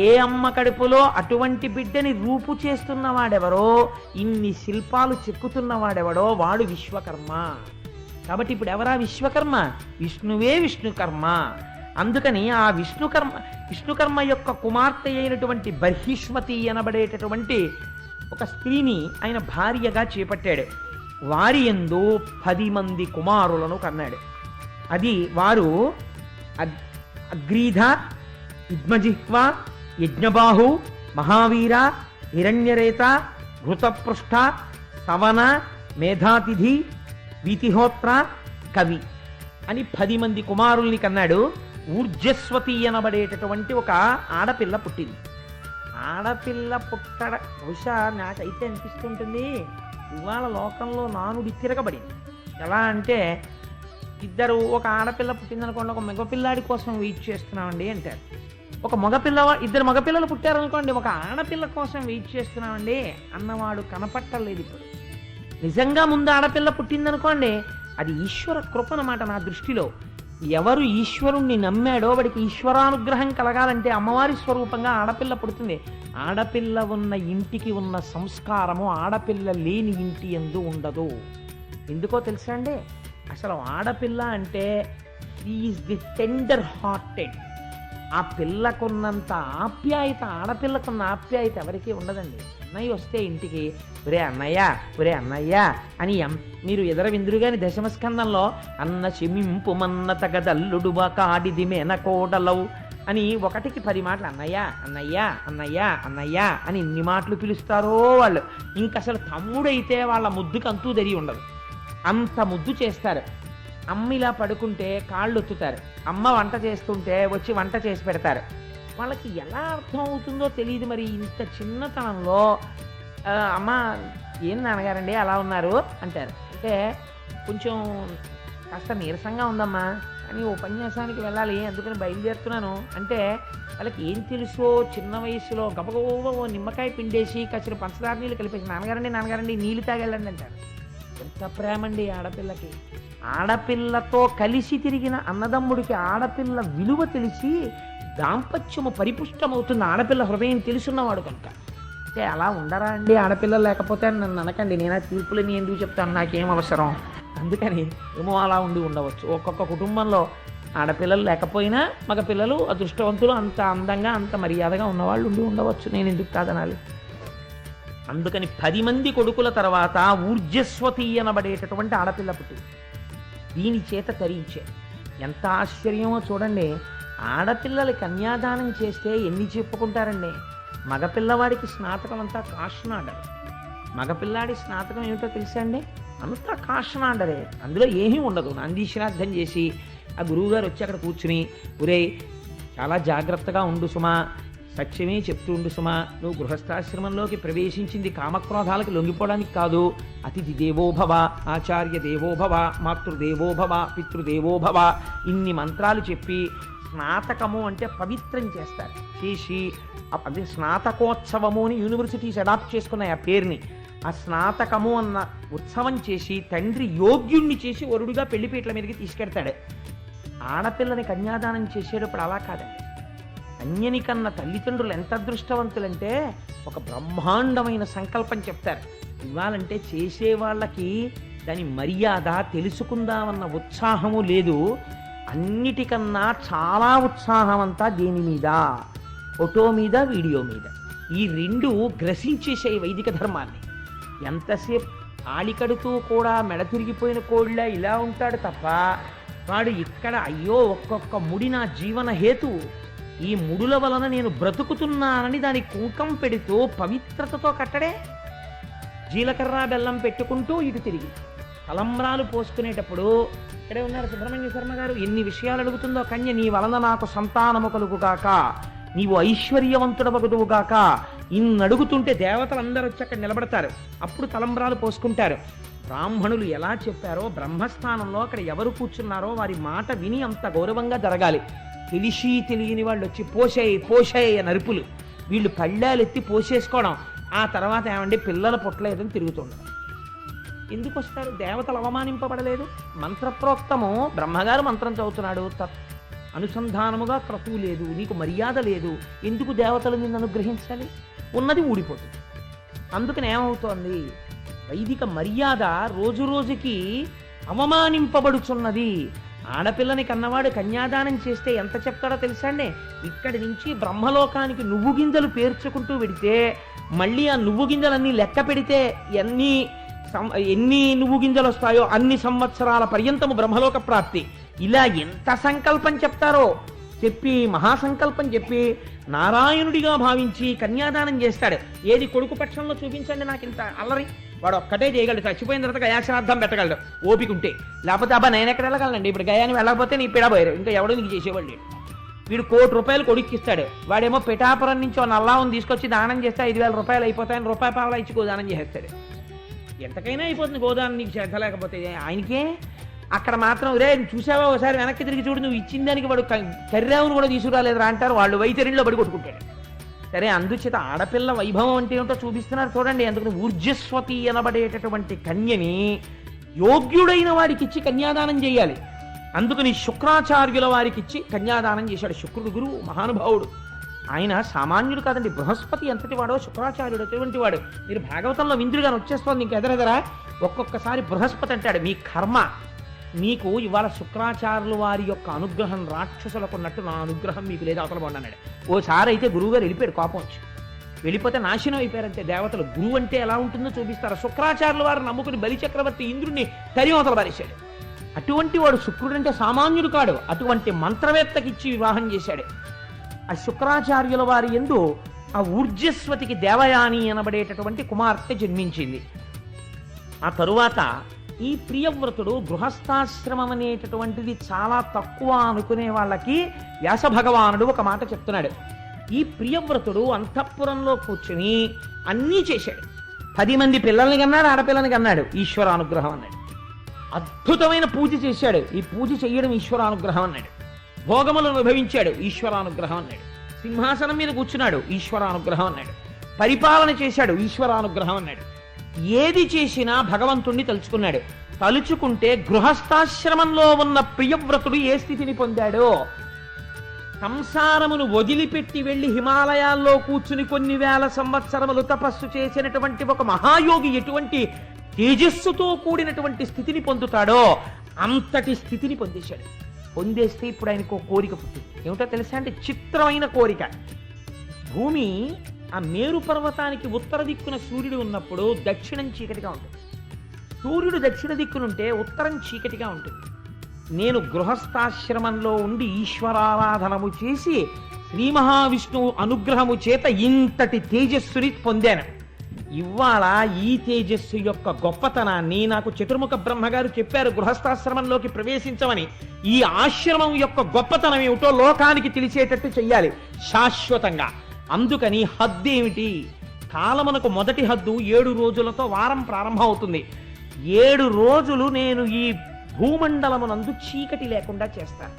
ఏ అమ్మ కడుపులో అటువంటి బిడ్డని రూపు చేస్తున్నవాడెవరో, ఇన్ని శిల్పాలు చెక్కుతున్నవాడెవడో వాడు విశ్వకర్మ. కాబట్టి ఇప్పుడు ఎవరా విశ్వకర్మ? విష్ణువే విష్ణుకర్మ. అందుకని ఆ విష్ణుకర్మ యొక్క కుమార్తె అయినటువంటి బర్హిష్మతి అనబడేటటువంటి ఒక స్త్రీని ఆయన భార్యగా చేపట్టాడు. వారి యందు 10 మంది కుమారులను కన్నాడు. అది వారు అగ్రీధ, యుగ్మజిహ్వ, యజ్ఞబాహు, మహావీర, హిరణ్యరేత, ఘృతపృష్ఠ, సవన, మేధాతిథి, వీతిహోత్ర, కవి అని 10 మంది కుమారుల్ని కన్నాడు. ఊర్జస్వతి అనబడేటటువంటి ఒక ఆడపిల్ల పుట్టింది. ఆడపిల్ల పుట్టడ బహుశా నాకైతే అనిపిస్తుంటుంది, ఇవాళ లోకంలో నానుడి తిరగబడింది. ఎలా అంటే, ఒక ఆడపిల్ల పుట్టిందనుకోండి, ఒక మగపిల్లాడి కోసం వెయిట్ చేస్తున్నామండి అంటారు. ఇద్దరు మగపిల్లలు పుట్టారనుకోండి, ఒక ఆడపిల్ల కోసం వెయిట్ చేస్తున్నామండి అన్నవాడు కనపట్టలేదు ఇప్పుడు. నిజంగా ముందు ఆడపిల్ల పుట్టిందనుకోండి, అది ఈశ్వర కృప అన్నమాట. నా దృష్టిలో ఎవరు ఈశ్వరుణ్ణి నమ్మాడో వాడికి ఈశ్వరానుగ్రహం కలగాలంటే అమ్మవారి స్వరూపంగా ఆడపిల్ల పుడుతుంది. ఆడపిల్ల ఉన్న ఇంటికి ఉన్న సంస్కారము ఆడపిల్ల లేని ఇంటి యందు ఉండదు. ఎందుకో తెలుసా అండి? అసలు ఆడపిల్ల అంటే ఈజ్ ది టెండర్ హార్టెడ్. ఆ పిల్లకున్నంత ఆప్యాయత, ఆడపిల్లకున్న ఆప్యాయత ఎవరికీ ఉండదండి. అన్నయ్య వస్తే ఇంటికి ఒరే అన్నయ్య, ఒరే అన్నయ్య అని మీరు ఎదర విందురుగాని దశమస్కందంలో అన్న చెమింపు మన్న తగదల్లుడువా కాడిది మేనకోడలవు అని 1కి 10 మాటలు అన్నయ్య అన్నయ్య అన్నయ్య అన్నయ్య అని ఇన్ని మాటలు పిలుస్తారో వాళ్ళు. ఇంకసలు తమ్ముడైతే వాళ్ళ ముద్దుకు అంతూ తెలియ ఉండదు, అంత ముద్దు చేస్తారు. అమ్మ ఇలా పడుకుంటే కాళ్ళు ఒత్తుతారు, అమ్మ వంట చేస్తుంటే వచ్చి వంట చేసి పెడతారు. వాళ్ళకి ఎలా అర్థం అవుతుందో తెలియదు. మరి ఇంత చిన్నతనంలో అమ్మ ఏం నాన్నగారండి అలా ఉన్నారు అంటారు. అంటే కొంచెం కాస్త నీరసంగా ఉందమ్మా, కానీ ఉపన్యాసానికి వెళ్ళాలి అందుకని బయలుదేరుతున్నాను అంటే వాళ్ళకి ఏం తెలుసో, చిన్న వయసులో గబగబ నిమ్మకాయ పిండేసి కచ్చిన పంచదార నీళ్ళు కలిపేసి నాన్నగారండి నీళ్ళు తాగెళ్ళండి అంటారు. ఎంత ప్రేమ అండి ఆడపిల్లకి. ఆడపిల్లతో కలిసి తిరిగిన అన్నదమ్ముడికి ఆడపిల్ల విలువ తెలిసి దాంపత్యము పరిపుష్టమవుతుంది. ఆడపిల్ల హృదయం తెలుసున్నవాడు కనుక. అంటే అలా ఉండరా అండి ఆడపిల్లలు లేకపోతే నన్ను అనకండి, నేను ఆ తీర్పులని ఎందుకు చెప్తాను, నాకేం అవసరం. అందుకని ఏమో అలా ఉండవచ్చు. ఒక్కొక్క కుటుంబంలో ఆడపిల్లలు లేకపోయినా మగపిల్లలు అదృష్టవంతులు, అంత అందంగా అంత మర్యాదగా ఉన్నవాళ్ళు ఉండవచ్చు. నేను ఎందుకు కాదనాలి? అందుకని 10 మంది కొడుకుల తర్వాత ఊర్జస్వతి అనబడేటటువంటి ఆడపిల్ల పుట్టింది. దీని చేత తరించే. ఎంత ఆశ్చర్యమో చూడండి. ఆడపిల్లలు కన్యాదానం చేస్తే ఎన్ని చెప్పుకుంటారండి. మగపిల్లవాడికి స్నాతకం అంతా కాషనాడర్. మగపిల్లాడి స్నాతకం ఏమిటో తెలుసా అండి? అంతా కాషనాడరే. అందులో ఏమీ ఉండదు. నంది శ్రాద్ధం చేసి ఆ గురువుగారు వచ్చి అక్కడ కూర్చుని, ఒరే చాలా జాగ్రత్తగా ఉండు సుమా, సత్యమే చెప్తూ ఉండు సుమా, నువ్వు గృహస్థాశ్రమంలోకి ప్రవేశించింది కామక్రోధాలకు లొంగిపోవడానికి కాదు. అతిథి దేవోభవ, ఆచార్య దేవోభవ, మాతృదేవోభవ, పితృదేవోభవ ఇన్ని మంత్రాలు చెప్పి స్నాతకము అంటే పవిత్రం చేస్తారు. చేసి అది స్నాతకోత్సవము అని యూనివర్సిటీస్ అడాప్ట్ చేసుకున్నాయి ఆ పేరుని. ఆ స్నాతకము అన్న ఉత్సవం చేసి తండ్రి యోగ్యుణ్ణి చేసి వరుడుగా పెళ్లిపీటల మీదకి తీసుకెడతాడు. ఆడపిల్లని కన్యాదానం చేసేటప్పుడు అలా కాదండి. కన్యని కన్న తల్లిదండ్రులు ఎంత అదృష్టవంతులంటే ఒక బ్రహ్మాండమైన సంకల్పం చెప్తారు. ఇవ్వాలంటే చేసేవాళ్ళకి దాని మర్యాద తెలుసుకుందామన్న ఉత్సాహము లేదు. అన్నిటికన్నా చాలా ఉత్సాహం అంతా దేని మీద? ఫోటో మీద, వీడియో మీద. ఈ 2 గ్రసించేసే వైదిక ధర్మాన్ని. ఎంతసేపు ఆలికడుతూ కూడా మెడ తిరిగిపోయిన కోళ్ళ ఇలా ఉంటాడు తప్ప వాడు ఇక్కడ అయ్యో ఒక్కొక్క ముడి నా జీవన హేతు, ఈ ముడుల వలన నేను బ్రతుకుతున్నానని దానికి కుంకం పెడుతూ పవిత్రతతో కట్టడే. జీలకర్ర బెల్లం పెట్టుకుంటూ ఇటు తిరిగి తలంబ్రాలు పోసుకునేటప్పుడు ఇక్కడే ఉన్నారు సుబ్రహ్మణ్య శర్మ గారు, ఎన్ని విషయాలు అడుగుతుందో కన్య. నీ వలన నాకు సంతానము కలుగుగాక, నీవు ఐశ్వర్యవంతుడవగుదువుగాక, ఇన్ని అడుగుతుంటే దేవతలందరూ వచ్చి అక్కడ నిలబడతారు. అప్పుడు తలంబ్రాలు పోసుకుంటారు. బ్రాహ్మణులు ఎలా చెప్పారో బ్రహ్మస్థానంలో అక్కడ ఎవరు కూర్చున్నారో వారి మాట విని అంత గౌరవంగా జరగాలి. తెలిసి తెలియని వాళ్ళు వచ్చి పోసేయ నరుపులు, వీళ్ళు పళ్ళాలెత్తి పోసేసుకోవడం. ఆ తర్వాత ఏమండి పిల్లలు పుట్టలేదని తిరుగుతుండడం. ఎందుకు వస్తారు? దేవతలు అవమానింపబడలేదు. మంత్రప్రోక్తము బ్రహ్మగారు మంత్రం చదువుతున్నాడు, అనుసంధానముగా క్రతువు లేదు, నీకు మర్యాద లేదు, ఎందుకు దేవతలు నిన్ను అనుగ్రహించాలి? ఉన్నది ఊడిపోతుంది. అందుకని ఏమవుతోంది, వైదిక మర్యాద రోజు రోజుకి అవమానింపబడుచున్నది. ఆడపిల్లని కన్నవాడు కన్యాదానం చేస్తే ఎంత చెప్తాడో తెలుసా అండి? ఇక్కడి నుంచి బ్రహ్మలోకానికి నువ్వు గింజలు పేర్చుకుంటూ వెడితే మళ్ళీ ఆ నువ్వు గింజలన్నీ లెక్క పెడితే ఎన్ని నువ్వు గింజలు వస్తాయో అన్ని సంవత్సరాల పర్యంతము బ్రహ్మలోక ప్రాప్తి. ఇలా ఎంత సంకల్పం చెప్తారో చెప్పి, మహాసంకల్పం చెప్పి నారాయణుడిగా భావించి కన్యాదానం చేస్తాడు. ఏది కొడుకు పక్షంలో చూపించండి నాకు ఇంత అల్లరి. వాడు ఒక్కటే చేయగలడు, చచ్చిపోయిన తర్వాత గయాశ్రాద్ధం పెట్టగలడు ఓపిక ఉంటే. లేకపోతే అబ్బా నేను ఎక్కడ వెళ్ళగలండి, ఇప్పుడు గయాన్ని వెళ్ళకపోతే నీ పిడబోయారు, ఇంకా ఎవడో నీకు చేసేవాళ్ళు. వీడు 1 కోటి రూపాయలు కొడుక్కిస్తాడు, వాడేమో పిఠాపురం నుంచి ఓ నల్లావుని తీసుకొచ్చి దానం చేస్తే 5,000 రూపాయలు అయిపోతాయని రూపాయి పావలా ఇచ్చి గోదానం చేసేస్తాడు. ఎంతకైనా అయిపోతుంది గోదానం నీకు శ్రద్ధ లేకపోతే. ఆయనకే అక్కడ మాత్రం రే చూసావా ఒకసారి వెనక్కి తిరిగి చూడు, నువ్వు ఇచ్చిన దానికి వాడు కర్రావును కూడా తీసుకురాలేదురా అంటారు. వాళ్ళు వైతరిలో పడి కొట్టుకుంటాడు. సరే, అందుచేత ఆడపిల్ల వైభవం అంటే ఏమిటో చూపిస్తున్నారు చూడండి. అందుకని ఊర్జస్వతి అనబడేటటువంటి కన్యని యోగ్యుడైన వాడికి ఇచ్చి కన్యాదానం చేయాలి. అందుకని శుక్రాచార్యుల వారికి ఇచ్చి కన్యాదానం చేశాడు. శుక్రుడు గురువు, మహానుభావుడు. ఆయన సామాన్యుడు కాదండి. బృహస్పతి ఎంతటి వాడో శుక్రాచార్యుడు అటువంటి వాడు. మీరు భాగవతంలో విందులుగాని వచ్చేస్తోంది ఇంక ఎదరెదరా. ఒక్కొక్కసారి బృహస్పతి అంటాడు, మీ కర్మ, మీకు ఇవాళ శుక్రాచార్యుల వారి యొక్క అనుగ్రహం రాక్షసులకు ఉన్నట్టు నా అనుగ్రహం మీకు లేదు, అవతల బాగుండి అన్నాడు. ఓసారి అయితే గురువుగారు వెళ్ళిపోయాడు, కోపం వచ్చి. వెళ్ళిపోతే నాశనం అయిపోయారంటే దేవతలు. గురువు అంటే ఎలా ఉంటుందో చూపిస్తారు. శుక్రాచార్యుల వారు నమ్ముకుని బలిచక్రవర్తి ఇంద్రుడిని తరిమవతలు పారేశాడు. అటువంటి వాడు శుక్రుడు అంటే సామాన్యుడు కాడు. అటువంటి మంత్రవేత్తకిచ్చి వివాహం చేశాడు. ఆ శుక్రాచార్యుల వారి యందు ఆ ఊర్జస్వతికి దేవయాని అనబడేటటువంటి కుమార్తె జన్మించింది. ఆ తరువాత ఈ ప్రియవ్రతుడు గృహస్థాశ్రమం అనేటటువంటిది చాలా తక్కువ అనుకునే వాళ్ళకి వ్యాస భగవానుడు ఒక మాట చెప్తున్నాడు. ఈ ప్రియవ్రతుడు అంతఃపురంలో కూర్చుని అన్నీ చేశాడు. 10 మంది పిల్లల్ని కన్నాడు, ఆడపిల్లని కన్నాడు. ఈశ్వరానుగ్రహం అన్నాడు. అద్భుతమైన పూజ చేశాడు. ఈ పూజ చెయ్యడం ఈశ్వరానుగ్రహం అన్నాడు. భోగములను అనుభవించాడు, ఈశ్వరానుగ్రహం అన్నాడు. సింహాసనం మీద కూర్చున్నాడు, ఈశ్వరానుగ్రహం అన్నాడు. పరిపాలన చేశాడు, ఈశ్వరానుగ్రహం అన్నాడు. ఏది చేసినా భగవంతుణ్ణి తలుచుకున్నాడు. తలుచుకుంటే గృహస్థాశ్రమంలో ఉన్న ప్రియవ్రతుడు ఏ స్థితిని పొందాడో, సంసారమును వదిలిపెట్టి వెళ్లి హిమాలయాల్లో కూర్చుని కొన్ని వేల సంవత్సరములు తపస్సు చేసినటువంటి ఒక మహాయోగి ఎటువంటి తేజస్సుతో కూడినటువంటి స్థితిని పొందుతాడో అంతటి స్థితిని పొందేశాడు. పొందేస్తే ఇప్పుడు ఆయనకు కోరిక పుట్టింది. ఏమిటో తెలుసా అంటే చిత్రమైన కోరిక. భూమి ఆ మేరు పర్వతానికి ఉత్తర దిక్కున సూర్యుడు ఉన్నప్పుడు దక్షిణం చీకటిగా ఉంటుంది. సూర్యుడు దక్షిణ దిక్కునుంటే ఉత్తరం చీకటిగా ఉంటుంది. నేను గృహస్థాశ్రమంలో ఉండి ఈశ్వరారాధనము చేసి శ్రీ మహావిష్ణువు అనుగ్రహము చేత ఇంతటి తేజస్సుని పొందాను. ఇవాళ ఈ తేజస్సు యొక్క గొప్పతనాన్ని నాకు చతుర్ముఖ బ్రహ్మగారు చెప్పారు గృహస్థాశ్రమంలోకి ప్రవేశించమని. ఈ ఆశ్రమం యొక్క గొప్పతనం ఏమిటో లోకానికి తెలిసేటట్టు చెయ్యాలి శాశ్వతంగా. అందుకని హద్దు ఏమిటి? కాలమునకు మొదటి హద్దు 7 రోజులతో వారం ప్రారంభం అవుతుంది. 7 రోజులు నేను ఈ భూమండలమునందు చీకటి లేకుండా చేస్తాను.